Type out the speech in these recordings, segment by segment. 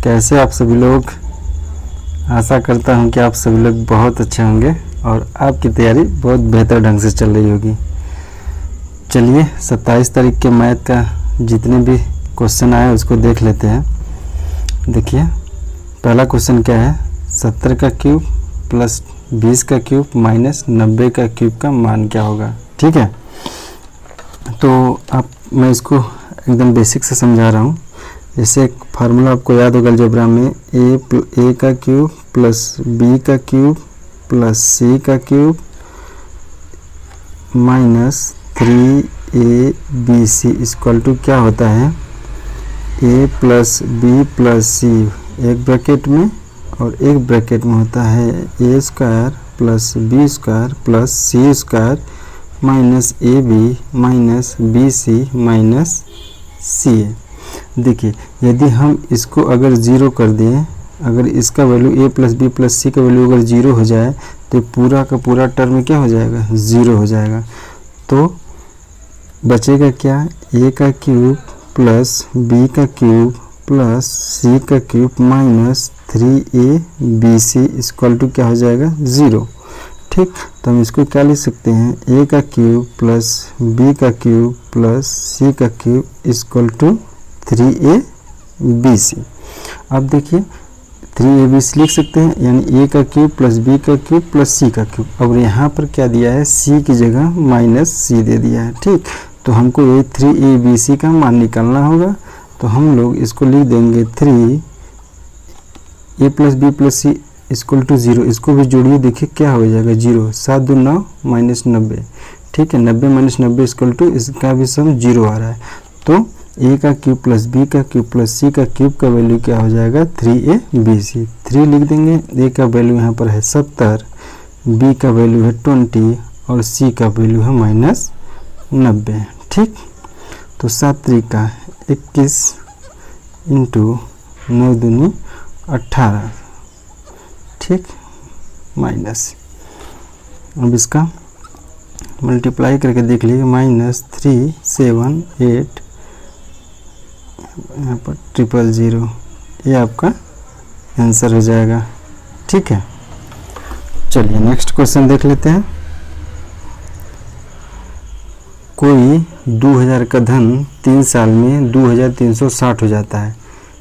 कैसे आप सभी लोग। आशा करता हूं कि आप सभी लोग बहुत अच्छे होंगे और आपकी तैयारी बहुत बेहतर ढंग से चल रही होगी। चलिए 27 तारीख के मैथ का जितने भी क्वेश्चन आए उसको देख लेते हैं। देखिए पहला क्वेश्चन क्या है, 70 का क्यूब प्लस 20 का क्यूब माइनस 90 का क्यूब का मान क्या होगा। ठीक है, तो मैं इसको एकदम बेसिक से समझा रहा हूँ। जैसे एक फार्मूला आपको याद होगा अलजेब्रा में, ए का क्यूब प्लस बी का क्यूब प्लस सी का cube minus 3ab equal to क्या होता है, a plus B plus c एक ब्रैकेट में और एक ब्रैकेट में होता है a square plus b square plus c square minus a b minus b c minus c a. देखिए यदि हम इसको अगर ज़ीरो कर दें, अगर इसका वैल्यू ए प्लस बी प्लस सी का वैल्यू अगर ज़ीरो हो जाए तो पूरा का पूरा टर्म क्या हो जाएगा, ज़ीरो हो जाएगा। तो बचेगा क्या, ए का क्यूब प्लस बी का क्यूब प्लस सी का cube minus 3ab equal to क्या हो जाएगा, ज़ीरो। ठीक, तो हम इसको क्या लिख सकते हैं, ए का क्यूब प्लस बी का क्यूब प्लस सी का क्यूब इक्वल टू 3ab। अब देखिए 3ab लिख सकते हैं, यानी ए का क्यूब प्लस बी का क्यूब प्लस सी का क्यूब। अब यहाँ पर क्या दिया है, सी की जगह माइनस सी दे दिया है। ठीक, तो हमको ये 3abc का मान निकालना होगा। तो हम लोग इसको लिख देंगे 3a plus B plus C equal to 0। इसको भी जोड़िए, देखिए क्या हो जाएगा, 0 7 2 9 माइनस 90। ठीक है, 90 माइनस 90 इक्वल टू इसका भी सम 0 आ रहा है। तो ए का क्यूब प्लस बी का क्यूब प्लस सी का क्यूब का वैल्यू क्या हो जाएगा, 3abc। 3 लिख देंगे, ए का वैल्यू यहाँ पर है 70, बी का वैल्यू है 20 और सी का वैल्यू है माइनस 90। ठीक, तो 7 त्रिका 21 इंटू 9 दूनी 18। ठीक, माइनस, अब इसका मल्टीप्लाई करके देख लीजिए, माइनस 378 यहाँ पर 000, ये आपका आंसर हो जाएगा। ठीक है, चलिए नेक्स्ट क्वेश्चन देख लेते हैं। कोई 2000 का धन 3 साल में 2360 हो जाता है,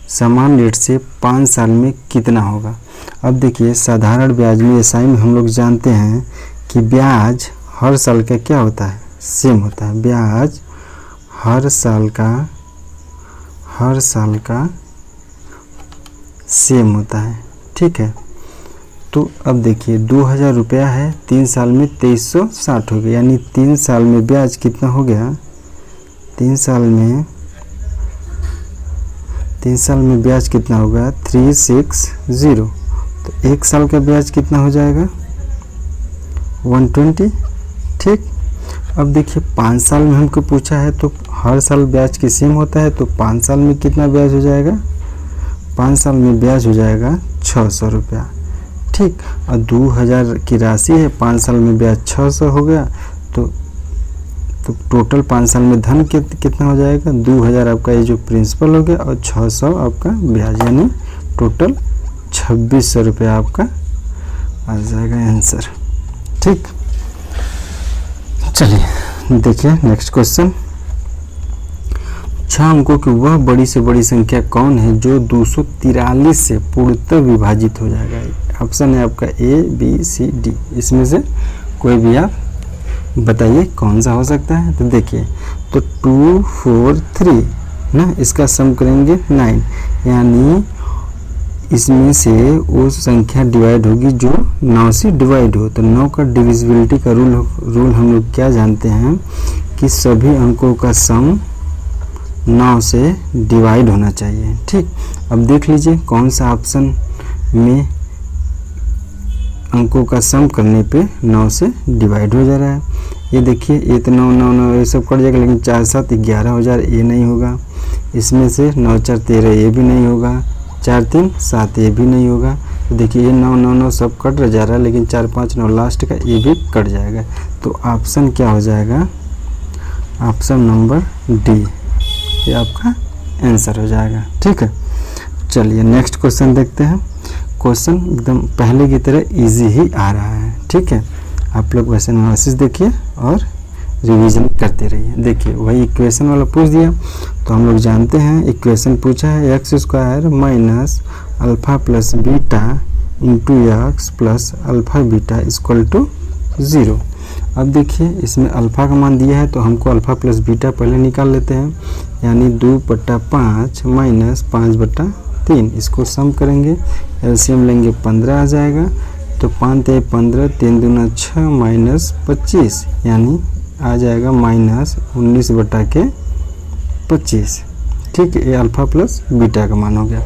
समान रेट से 5 साल में कितना होगा। अब देखिए साधारण ब्याज में एसआई में हम लोग जानते हैं कि ब्याज हर साल का क्या होता है, सेम होता है। ब्याज हर साल का सेम होता है। ठीक है, तो अब देखिए 2000 रुपया है, 3 साल में 2360 हो गया, यानी 3 साल में ब्याज कितना हो गया, 3 साल में ब्याज कितना होगा, 360। तो 1 साल का ब्याज कितना हो जाएगा, 120। ठीक, अब देखिए 5 साल में हमको पूछा है, तो हर साल ब्याज की सेम होता है, तो 5 साल में कितना ब्याज हो जाएगा, 5 साल में ब्याज हो जाएगा 600 रुपया। ठीक, और 2000 की राशि है, 5 साल में ब्याज 600 हो गया, तो टोटल 5 साल में धन कितना हो जाएगा, 2000 आपका ये जो प्रिंसिपल हो गया और 600 आपका ब्याज, यानी टोटल 2600 रुपया आपका आ जाएगा आंसर। ठीक, चलिए देखिए नेक्स्ट क्वेश्चन। 6 अंकों की वह बड़ी से बड़ी संख्या कौन है जो 243 से पूर्णतः विभाजित हो जाएगा। ऑप्शन है आपका ए बी सी डी, इसमें से कोई भी आप बताइए कौन सा हो सकता है। तो देखिए, तो 2 4 3 ना, इसका सम करेंगे 9, यानी इसमें से वो संख्या डिवाइड होगी जो 9 से डिवाइड हो। तो 9 का डिविजिबिलिटी का रूल हम लोग क्या जानते हैं कि सभी अंकों का सम 9 से डिवाइड होना चाहिए। ठीक, अब देख लीजिए कौन सा ऑप्शन में अंकों का सम करने पे 9 से डिवाइड हो जा रहा है। ये देखिए, ये तो 9 9 9 ये सब कट जाएगा, लेकिन 4 7 11 हो जा रहा है, ये नहीं होगा। इसमें से 9 4 13 ये भी नहीं होगा, 4 3 7 ये भी नहीं होगा। तो देखिए ये 9 9 9 सब कट जा रहा है, लेकिन 4 5 9 लास्ट का ये भी कट जाएगा। तो ऑप्शन क्या हो जाएगा, ऑप्शन नंबर डी, ये आपका आंसर हो जाएगा। ठीक है, चलिए नेक्स्ट क्वेश्चन देखते हैं। क्वेश्चन एकदम पहले की तरह इजी ही आ रहा है, ठीक है। आप लोग क्वेश्चन एनालिसिस देखिए और रिवीजन करते रहिए। देखिए वही इक्वेशन वाला पूछ दिया, तो हम लोग जानते हैं इक्वेशन पूछा है X square minus alpha plus beta into X plus alpha beta equal to 0। अब देखिए इसमें अल्फ़ा का मान दिया है, तो हमको अल्फ़ा प्लस बीटा पहले निकाल लेते हैं, यानी 2/5 माइनस 5/3। इसको सम करेंगे, एलसीएम लेंगे 15 आ जाएगा। तो 5 × 15, 3 दूना 6 माइनस 25, यानी आ जाएगा माइनस 19/25। ठीक है, ये अल्फ़ा प्लस बीटा का मान हो गया।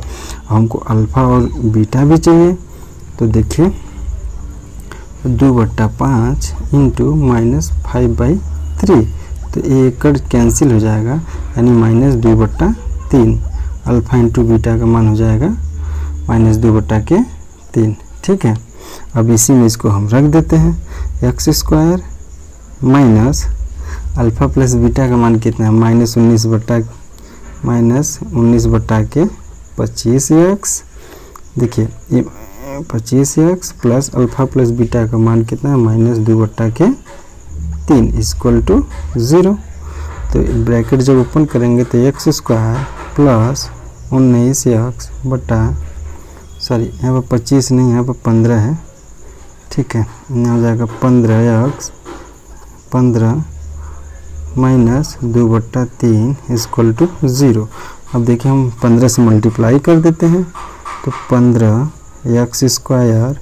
हमको अल्फ़ा और बीटा भी चाहिए, तो देखिए 2/5 इंटू माइनस 5/3, तो ये एकड़ कैंसिल हो जाएगा, यानी -2/3। अल्फ़ा इंटू बीटा का मान हो जाएगा -2/3। ठीक है, अब इसी में इसको हम रख देते हैं। X square minus alpha plus beta का मान कितना है, -19/25x। देखिए ये 25x plus alpha plus beta का मान कितना है, -2/3 इक्वल टू 0। तो ब्रैकेट जब ओपन करेंगे तो एक्स स्क्वायर प्लस 19x बटा, सॉरी यहाँ पर 25 नहीं, यहाँ पर 15 है। ठीक है, यहाँ हो जाएगा 15 माइनस 2/3 इक्वल टू 0। अब देखिए हम 15 से मल्टीप्लाई कर देते हैं, तो 15x square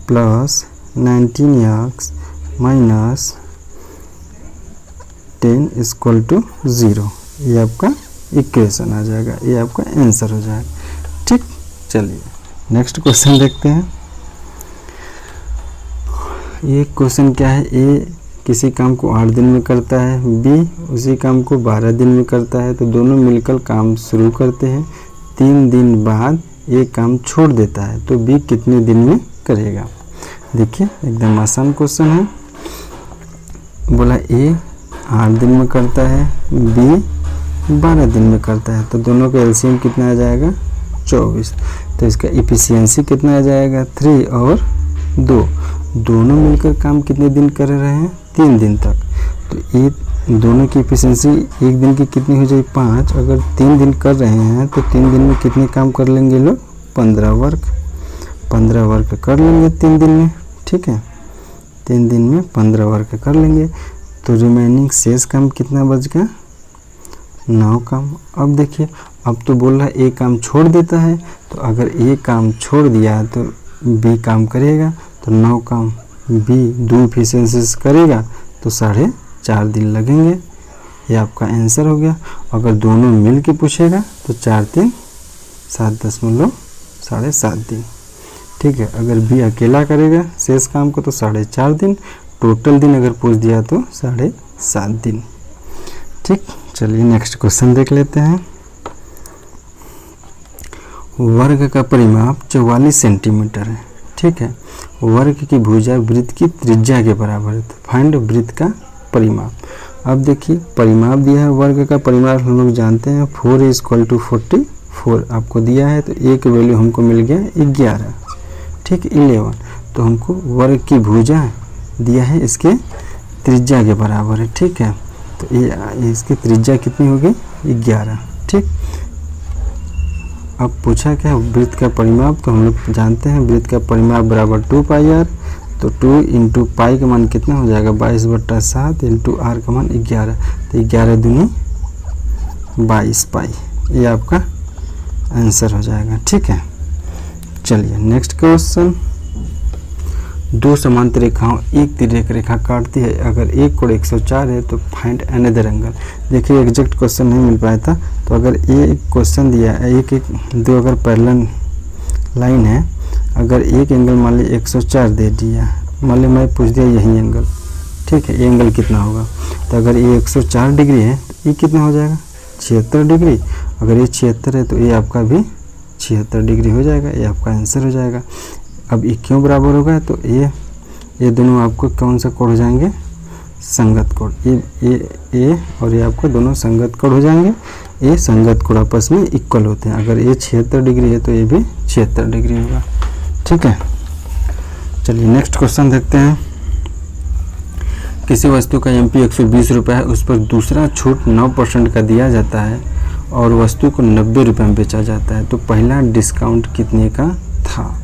plus 19x minus 10 equal to 0। ये आपका इक्वेशन आ जाएगा, ये आपका आंसर हो जाएगा। ठीक, चलिए नेक्स्ट क्वेश्चन देखते हैं। ये क्वेश्चन क्या है, ए किसी काम को 8 दिन में करता है, बी उसी काम को 12 दिन में करता है, तो दोनों मिलकर काम शुरू करते हैं। 3 दिन बाद ये काम छोड़ देता है, तो बी कितने दिन में करेगा। देखिए एकदम आसान क्वेश्चन है। बोला ए 8 दिन में करता है, बी 12 दिन में करता है, तो दोनों का एलसीएम कितना आ जाएगा, 24। तो इसका इफिशियंसी कितना आ जाएगा, 3 और 2। दोनों मिलकर काम कितने दिन कर रहे हैं, 3 दिन तक। तो ये दोनों की इफिशियंसी एक दिन की कितनी हो जाएगी, 5। अगर 3 दिन कर रहे हैं तो 3 दिन में कितने काम कर लेंगे लोग, 15 वर्क कर लेंगे 3 दिन में। ठीक है, 3 दिन में 15 वर्क कर लेंगे, तो रिमेनिंग शेष काम कितना बच गया, 9 काम। अब देखिए, अब तो बोल रहा है ए काम छोड़ देता है, तो अगर ए काम छोड़ दिया तो बी काम करेगा, तो 9 काम बी 2 इफिशियंसीज करेगा, तो 4.5 दिन लगेंगे। ये आपका आंसर हो गया। अगर दोनों मिल के पूछेगा तो 4 × 3 7.7 दिन। ठीक है, अगर बी अकेला करेगा शेष काम को तो 4.5 दिन। टोटल दिन अगर पूछ दिया तो 7.5 दिन। ठीक, चलिए नेक्स्ट क्वेश्चन देख लेते हैं। वर्ग का परिमाप 44 सेंटीमीटर है। ठीक है, वर्ग की भुजा वृत्त की त्रिज्या के बराबर है, तो फाइंड वृत्त का परिमाप। अब देखिए परिमाप दिया है, वर्ग का परिमाप हम लोग जानते हैं 4 = 44 आपको दिया है, तो ए की वैल्यू हमको मिल गया 11। ठीक, 11। तो हमको वर्ग की भुजा दिया है, इसके त्रिज्या के बराबर है। ठीक है, तो ये इसकी त्रिज्या कितनी होगी, 11। ठीक, अब पूछा क्या वृत्त का परिमाप, तो हम लोग जानते हैं वृत्त का परिमाप बराबर 2πr। तो 2 × पाई का मान कितना हो जाएगा, 22/7 इंटू आर का मान 11, तो 11 दूनी 22 पाई। ये आपका आंसर हो जाएगा। ठीक है, चलिए नेक्स्ट क्वेश्चन। 2 समांतर रेखाओं एक तिर्यक रेखा काटती है, अगर एक कोण 104 है तो फाइंड अनदर एंगल। देखिए एग्जैक्ट क्वेश्चन नहीं मिल पाया था, तो अगर ये क्वेश्चन दिया है 2 अगर पैरेलल लाइन है, अगर एक एंगल मान ली 104 दे दिया, मान ली मैं पूछ दिया यही एंगल। ठीक है, ये एंगल कितना होगा, तो अगर ये 104 डिग्री है तो ये कितना हो जाएगा, 76 डिग्री। अगर ये 76 है तो ये आपका भी 76 डिग्री हो जाएगा। ये आपका आंसर हो जाएगा। अब ये क्यों बराबर होगा, तो ये दोनों आपको कौन सा कोण हो जाएंगे, संगत कोण। ये और ये आपको दोनों संगत कोण हो जाएंगे। ये संगत कोण आपस में इक्वल होते हैं। अगर ये 76 डिग्री है तो ये भी 76 डिग्री होगा। ठीक है, चलिए नेक्स्ट क्वेश्चन देखते हैं। किसी वस्तु का एमपी 120 रुपये है, उस पर दूसरा छूट 9% का दिया जाता है और वस्तु को 90 रुपये में बेचा जाता है, तो पहला डिस्काउंट कितने का था।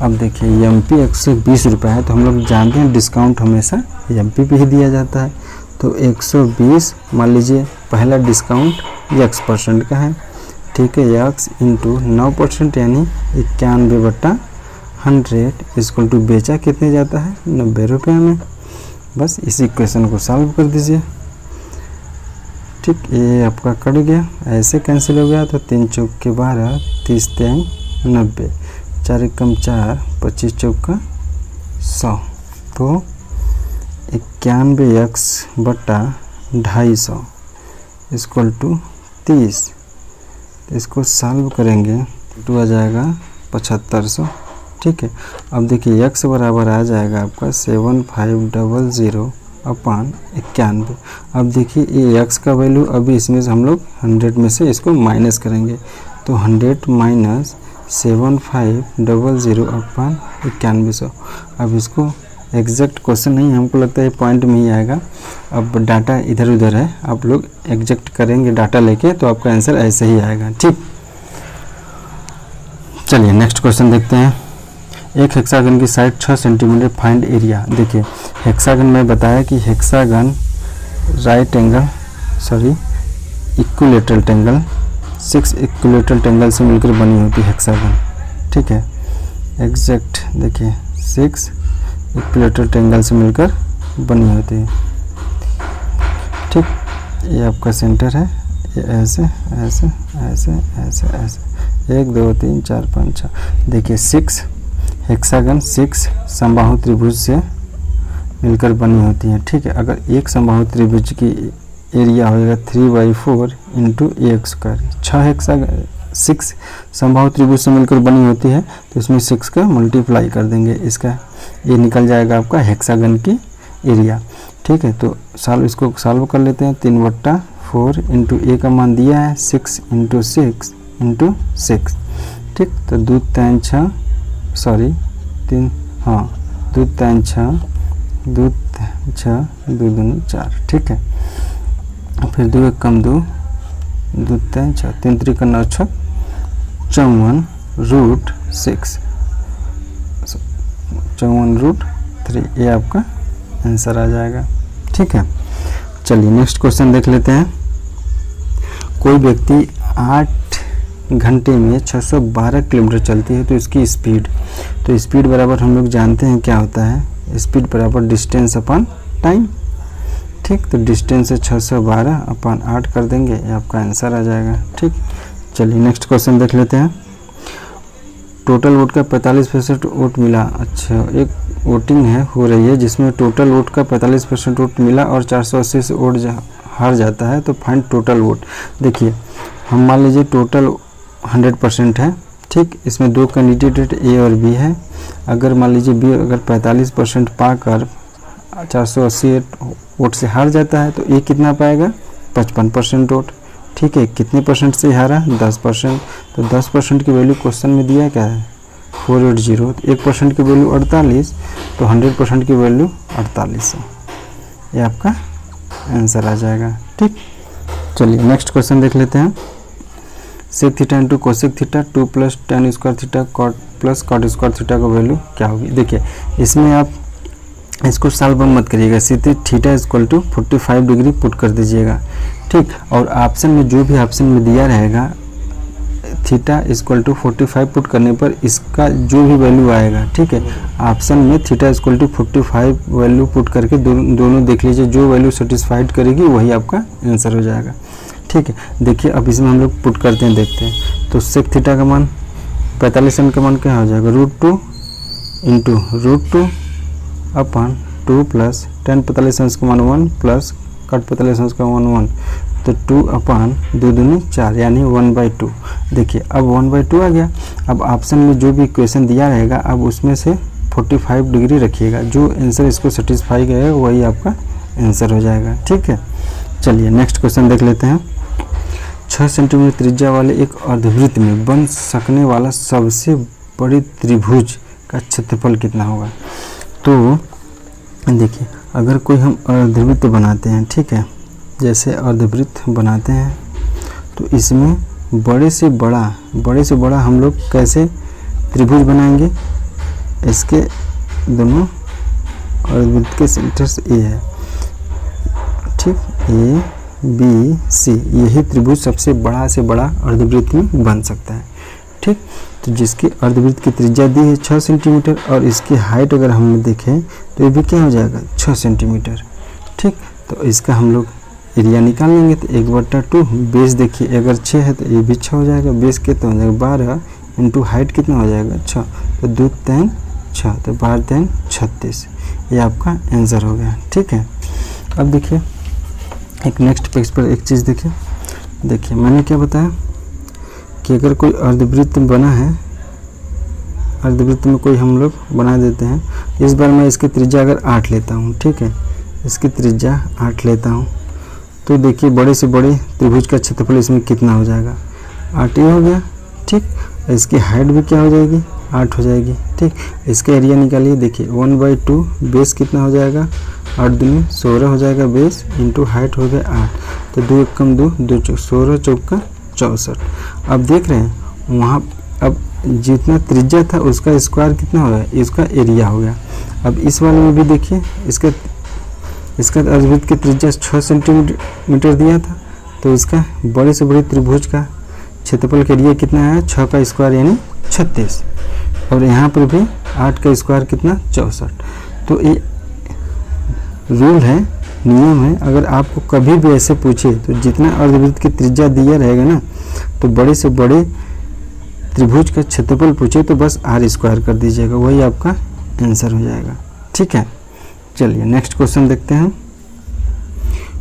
अब देखिए एमपी 120 रुपये है, तो हम लोग जानते हैं डिस्काउंट हमेशा एमपी पे ही दिया जाता है। तो 120 मान लीजिए पहला डिस्काउंट x% का है। ठीक है, x इंटू 9% यानी 91/100 इक्वल टू बेचा कितने जाता है 90 रुपये में। बस इसी इक्वेशन को सॉल्व कर दीजिए। ठीक, ये आपका कट गया, ऐसे कैंसिल हो गया, तो 3 चौक के 12, 30 3 90, 4 एकम 4, 25 चौक का 100, तो 91x/250 इक्वल टू 30। इसको सॉल्व करेंगे तो आ जाएगा 7500। ठीक है, अब देखिए x बराबर आ जाएगा आपका 7500/91। अब देखिए ये x का वैल्यू अभी इसमें से हम लोग 100 में से इसको माइनस करेंगे, तो 100 माइनस 7500/9100। अब इसको एग्जैक्ट क्वेश्चन नहीं, हमको लगता है पॉइंट में ही आएगा। अब डाटा इधर उधर है, आप लोग एग्जैक्ट करेंगे डाटा लेके तो आपका आंसर ऐसे ही आएगा। ठीक, चलिए नेक्स्ट क्वेश्चन देखते हैं। एक हेक्सागन की साइड 6 सेंटीमीटर, फाइंड एरिया। देखिए हेक्सागन में बताया कि hexagon equilateral triangle 6 equilateral triangle से मिलकर बनी होती है हेक्सागन। ठीक है, एग्जैक्ट देखिए 6 इक्विलेटरल ट्रायंगल से मिलकर बनी होती है। ठीक, ये आपका सेंटर है, ये ऐसे ऐसे ऐसे ऐसे ऐसे 1 2 3 4 5 6। देखिए 6 हेक्सागन 6 समबाहु त्रिभुज से मिलकर बनी होती है। ठीक है, अगर एक समबाहु त्रिभुज की एरिया होगा 3/4 इंटू a²। 6 समबाहु त्रिभुज से मिलकर बनी होती है, तो इसमें 6 का मल्टीप्लाई कर देंगे, इसका ये निकल जाएगा आपका हेक्सागन की एरिया। ठीक है, तो इसको सॉल्व कर लेते हैं। 3/4 इंटू ए का मान दिया है 6 इंटू 6 इंटू 6। ठीक, तो 2 3 6 2 3 6 2 6 2 2 4। ठीक है, फिर 2 1 कम 2 2 3 6 3 3 का 9 6 54√6 54√3, ये आपका आंसर आ जाएगा। ठीक है, चलिए नेक्स्ट क्वेश्चन देख लेते हैं। कोई व्यक्ति 8 घंटे में 612 किलोमीटर चलती है, तो इसकी स्पीड, तो स्पीड बराबर हम लोग जानते हैं क्या होता है, स्पीड बराबर डिस्टेंस अपॉन टाइम। ठीक, तो डिस्टेंस है 612/8 कर देंगे, ये आपका आंसर आ जाएगा। ठीक, चलिए नेक्स्ट क्वेश्चन देख लेते हैं। टोटल वोट का 45% वोट मिला। अच्छा, एक वोटिंग हो रही है जिसमें टोटल वोट का 45% वोट मिला और 480 से वोट हार जाता है, तो फाइंड टोटल वोट। देखिए हम मान लीजिए टोटल 100% है। ठीक, इसमें 2 कैंडिडेट ए और बी है। अगर मान लीजिए बी अगर 45% पाकर 480 वोट से हार जाता है, तो ए कितना पाएगा 55% वोट। ठीक है, कितने परसेंट से हारा 10%, तो 10% की वैल्यू क्वेश्चन में दिया क्या है 480, तो 1% की वैल्यू 48, तो 100% की वैल्यू 48 है, ये आपका आंसर आ जाएगा। ठीक, चलिए नेक्स्ट क्वेश्चन देख लेते हैं। Sec theta into cosec theta 2 + tan square theta cot plus cot square theta का वैल्यू क्या होगी। देखिए इसमें आप इसको सॉल्व मत करिएगा, सीधे theta equal to 45 degree put कर दीजिएगा। ठीक, और ऑप्शन में जो भी ऑप्शन में दिया रहेगा थीटा इक्वल टू 45 पुट करने पर इसका जो भी वैल्यू आएगा, ठीक है, ऑप्शन में theta equal to 45 value put करके दोनों देख लीजिए, जो वैल्यू सेटिस्फाइड करेगी वही आपका आंसर हो जाएगा। ठीक है, देखिए अब इसमें हम लोग पुट करते हैं, देखते हैं। तो सेक थीटा का मान 45 का मान क्या हो जाएगा √2 इंटू √2 अपन 2 प्लस tan 45 का मान 1 प्लस कट 45 का मान 1, तो 2 अपन 2 दूनी 4 यानी 1/2। देखिए अब 1/2 आ गया। अब ऑप्शन में जो भी इक्वेशन दिया रहेगा अब उसमें से 45 डिग्री रखिएगा, जो आंसर इसको सेटिस्फाई करेगा वही आपका आंसर हो जाएगा। ठीक है, चलिए नेक्स्ट क्वेश्चन देख लेते हैं। 6 सेंटीमीटर त्रिज्या वाले एक अर्धवृत्त में बन सकने वाला सबसे बड़ी त्रिभुज का क्षेत्रफल कितना होगा। तो देखिए, अगर कोई हम अर्धवृत्त बनाते हैं, ठीक है, जैसे अर्धवृत्त बनाते हैं तो इसमें बड़े से बड़ा हम लोग कैसे त्रिभुज बनाएंगे। इसके दोनों अर्धवृत्त के सेंटर्स ए है, ठीक, ए बी सी, यही त्रिभुज सबसे बड़ा से बड़ा अर्धवृत्त में बन सकता है, ठीक। तो जिसकी अर्धवृत्त की त्रिज्या दी है 6 सेंटीमीटर और इसकी हाइट अगर हम देखें तो ये भी क्या हो जाएगा 6 सेंटीमीटर, ठीक। तो इसका हम लोग एरिया निकाल लेंगे। तो 1/2 बेस देखिए अगर 6 है तो ये भी 6 हो जाएगा, बेस कितना हो जाएगा 12 इंटू हाइट कितना हो जाएगा 6, तो 2 3 6, तो 12 3 36, ये आपका आंसर हो गया, ठीक है। अब देखिए एक नेक्स्ट पेज पर एक चीज़ देखिए मैंने क्या बताया कि अगर कोई अर्धवृत्त बना है, अर्धवृत्त में कोई हम लोग बना देते हैं, इस बार मैं इसकी त्रिज्या अगर 8 लेता हूँ, ठीक है, इसकी त्रिज्या 8 लेता हूँ, तो देखिए बड़े से बड़े त्रिभुज का क्षेत्रफल इसमें कितना हो जाएगा 8 ही हो गया, ठीक। इसकी हाइट भी क्या हो जाएगी 8 हो जाएगी, ठीक। इसका एरिया निकालिए, देखिए 1/2 बेस कितना हो जाएगा 8 दूनी 16 हो जाएगा बेस, इंटू हाइट हो गया 8, तो 2 कम 2 2 16 चौका 64। अब देख रहे हैं वहाँ अब जितना त्रिज्या था उसका स्क्वायर कितना हो गया, इसका एरिया हो गया। अब इस वाले में भी देखिए इसका अर्धवृत्त की त्रिज्या 6 सेंटीमीटर दिया था, तो इसका बड़े से बड़े त्रिभुज का क्षेत्रफल का एरिया कितना है 6 का स्क्वायर यानी 36, और यहाँ पर भी 8 का स्क्वायर कितना 64। तो ये रूल है, नियम है, अगर आपको कभी भी ऐसे पूछे तो जितना अर्धवृत्त की त्रिज्या दिया रहेगा ना, तो बड़े से बड़े त्रिभुज का क्षेत्रफल पूछे तो बस r² कर दीजिएगा, वही आपका आंसर हो जाएगा, ठीक है। चलिए नेक्स्ट क्वेश्चन देखते हैं।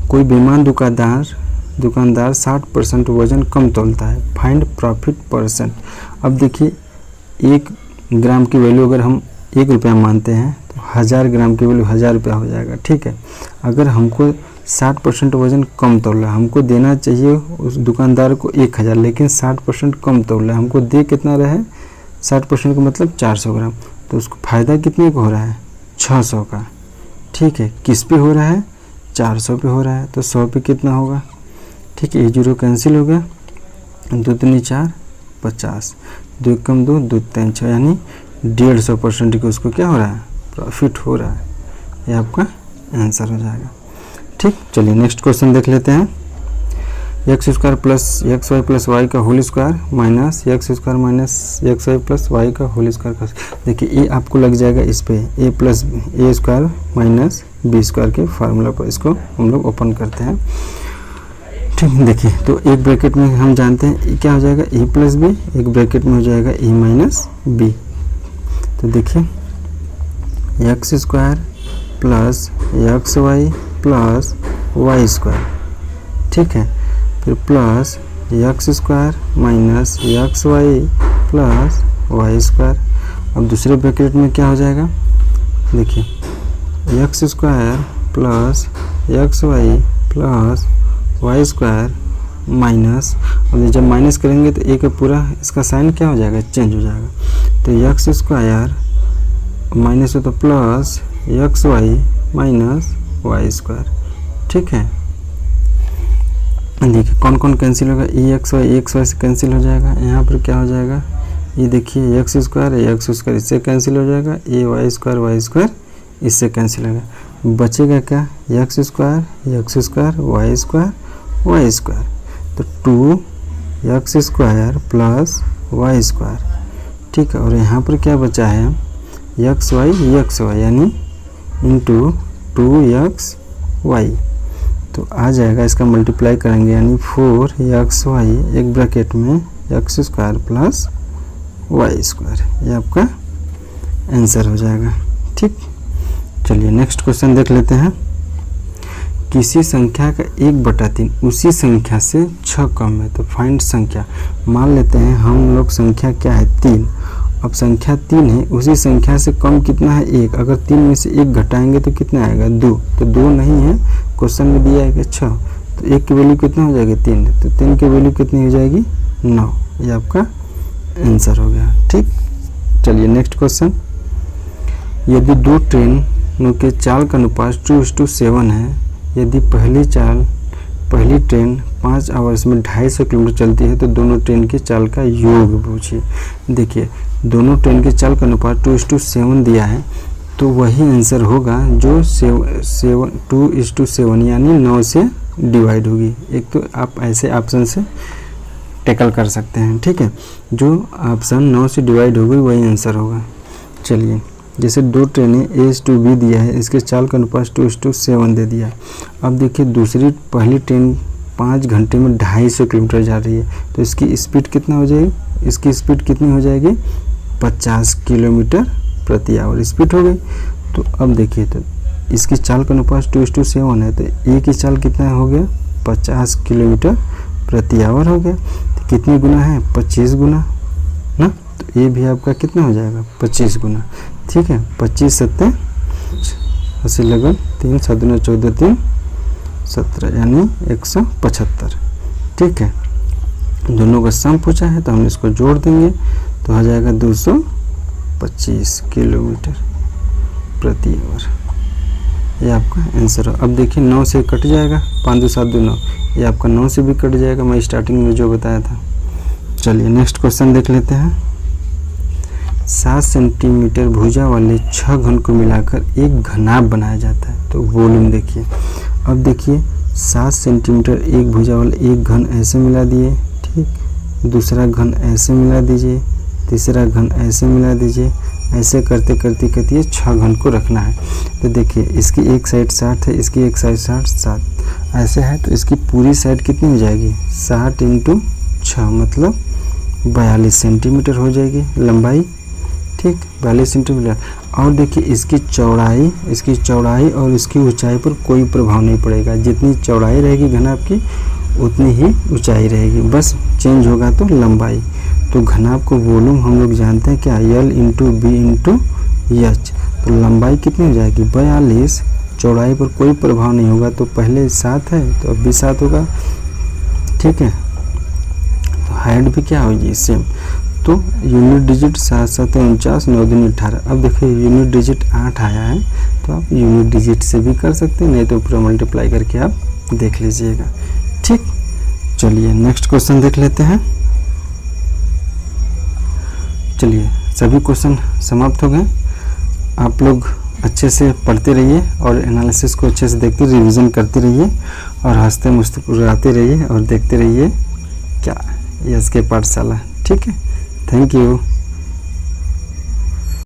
कोई बेईमान दुकानदार 60% वजन कम तोलता है, फाइंड प्रॉफिट %। अब देखिए 1 ग्राम की वैल्यू अगर हम 1 रुपया मानते हैं तो 1000 ग्राम की वैल्यू 1000 रुपया हो जाएगा, ठीक है। अगर हमको 60% वजन कम तोल रहा है, हमको देना चाहिए उस दुकानदार को 1000, लेकिन 60% कम तोल रहा है, हमको दे कितना रहा है 60% का मतलब 400 ग्राम, तो उसको फ़ायदा कितने का हो रहा है 600 का, ठीक है। किस पे हो रहा है 400 पे हो रहा है, तो 100 पे कितना होगा, ठीक है, ये 0 कैंसिल हो गया, 2 3 4 50, 2 कम 2 2 3 6, यानी 150% का उसको क्या हो रहा है प्रॉफिट हो रहा है, ये आपका आंसर हो जाएगा, ठीक। चलिए नेक्स्ट क्वेश्चन देख लेते हैं। x² plus xy plus y का whole square minus x² minus xy plus y का होल स्क्वायर का, देखिए ये आपको लग जाएगा इस पे a plus a² minus b² के फार्मूला पर, इसको हम लोग ओपन करते हैं, ठीक। देखिए तो एक ब्रैकेट में हम जानते हैं क्या हो जाएगा a प्लस b, एक ब्रैकेट में हो जाएगा a माइनस b। तो देखिए x² plus xy plus y², ठीक है, फिर plus x² minus xy plus y²। अब दूसरे ब्रैकेट में क्या हो जाएगा, देखिए x² plus xy plus y² minus, अब जब माइनस करेंगे तो एक पूरा इसका साइन क्या हो जाएगा चेंज हो जाएगा, तो x² माइनस हो तो प्लस xy माइनस y², ठीक है। देखिए कौन कौन कैंसिल होगा, xy से कैंसिल हो जाएगा, यहाँ पर क्या हो जाएगा, ये देखिए x² इससे कैंसिल हो जाएगा, y² इससे कैंसिल होगा, बचेगा क्या x² y², तो 2x² प्लस y², ठीक है। और यहाँ पर क्या बचा है xy यानी इंटू 2xy, तो आ जाएगा, इसका मल्टीप्लाई करेंगे यानी 4xy एक ब्रैकेट में x² प्लस y², ये आपका आंसर हो जाएगा, ठीक। चलिए नेक्स्ट क्वेश्चन देख लेते हैं। किसी संख्या का 1/3 उसी संख्या से 6 कम है, तो फाइंड संख्या। मान लेते हैं हम लोग संख्या क्या है 3, अब संख्या 3 है, उसी संख्या से कम कितना है 1, अगर 3 में से 1 घटाएंगे तो कितना आएगा 2, तो 2 नहीं है, क्वेश्चन में दिया है कि 6, तो 1 की वैल्यू कितना हो जाएगी 3, तो 3 की वैल्यू कितनी हो जाएगी 9। ये आपका आंसर हो गया। ठीक, चलिए नेक्स्ट क्वेश्चन। यदि दो ट्रेनों के चाल का अनुपात 2:7 है, यदि पहली ट्रेन 5 आवर्स में 250 किलोमीटर चलती है तो दोनों ट्रेन की चाल का योग पूछिए। देखिए दोनों ट्रेन की चाल का अनुपात 2:7 दिया है, तो वही आंसर होगा जो 2:7 यानी 9 से डिवाइड होगी। एक तो आप ऐसे ऑप्शन से टैकल कर सकते हैं। ठीक है, जो ऑप्शन 9 से डिवाइड होगी वही आंसर होगा। चलिए, जैसे दो ट्रेनें A/B दिया है, इसके चाल का अनुपात 2:7 दे दिया। अब देखिए पहली ट्रेन 5 घंटे में 250 किलोमीटर जा रही है, तो इसकी स्पीड कितना हो जाएगी, इसकी स्पीड कितनी हो जाएगी 50 किलोमीटर प्रति आवर स्पीड हो गई। तो अब देखिए, तो इसकी चाल का अनुपात 2:7 है, तो ए की चाल कितना हो गया 50 किलोमीटर प्रति आवर हो गया। तो कितनी गुना है 25 गुना ना, तो ये भी आपका कितना हो जाएगा 25 गुना। ठीक है, 25 7 80 लगन 3 7 9 14 3 17 यानी 175। ठीक है, दोनों का सम पूछा है तो हम इसको जोड़ देंगे तो आ जाएगा 225 किलोमीटर प्रति आवर। ये आपका आंसर हो। अब देखिए 9 से कट जाएगा, 5 2 7 2 9, ये आपका 9 से भी कट जाएगा, मैं स्टार्टिंग में जो बताया था। चलिए नेक्स्ट क्वेश्चन देख लेते हैं। 7 सेंटीमीटर भुजा वाले 6 घन को मिलाकर एक घनाभ बनाया जाता है, तो वॉल्यूम देखिए। अब देखिए 7 सेंटीमीटर एक भुजा वाले एक घन ऐसे मिला दिए, ठीक, दूसरा घन ऐसे मिला दीजिए, तीसरा घन ऐसे मिला दीजिए, ऐसे करते करते करते ये 6 घन को रखना है। तो देखिए इसकी एक साइड 60 है, इसकी एक साइड 7 ऐसे है, तो इसकी पूरी साइड कितनी हो जाएगी 60 × 6 मतलब 42 सेंटीमीटर हो जाएगी लंबाई। ठीक, 42 सेंटीमीटर। और देखिए इसकी चौड़ाई और इसकी ऊंचाई पर कोई प्रभाव नहीं पड़ेगा। जितनी चौड़ाई रहेगी घनाभ की उतनी ही ऊंचाई रहेगी, बस चेंज होगा तो लंबाई। तो घनाभ को वॉल्यूम हम लोग जानते हैं क्या, L × B × H। तो लंबाई कितनी हो जाएगी 42, चौड़ाई पर कोई प्रभाव नहीं होगा, तो पहले 7 है तो अब भी 7 होगा। ठीक है, तो हाइट भी क्या होगी सेम। तो यूनिट डिजिट 7 7 49 9 दूनी 18। अब देखिए यूनिट डिजिट 8 आया है, तो आप यूनिट डिजिट से भी कर सकते हैं, नहीं तो पूरा मल्टीप्लाई करके आप देख लीजिएगा। ठीक, चलिए नेक्स्ट क्वेश्चन देख लेते हैं। चलिए सभी क्वेश्चन समाप्त हो गए। आप लोग अच्छे से पढ़ते रहिए और एनालिसिस को अच्छे से देखते रिवीजन करते रहिए और हंसते मुस्कुराते रहिए और देखते रहिए क्या एसके पाठशाला। ठीक है, थैंक यू।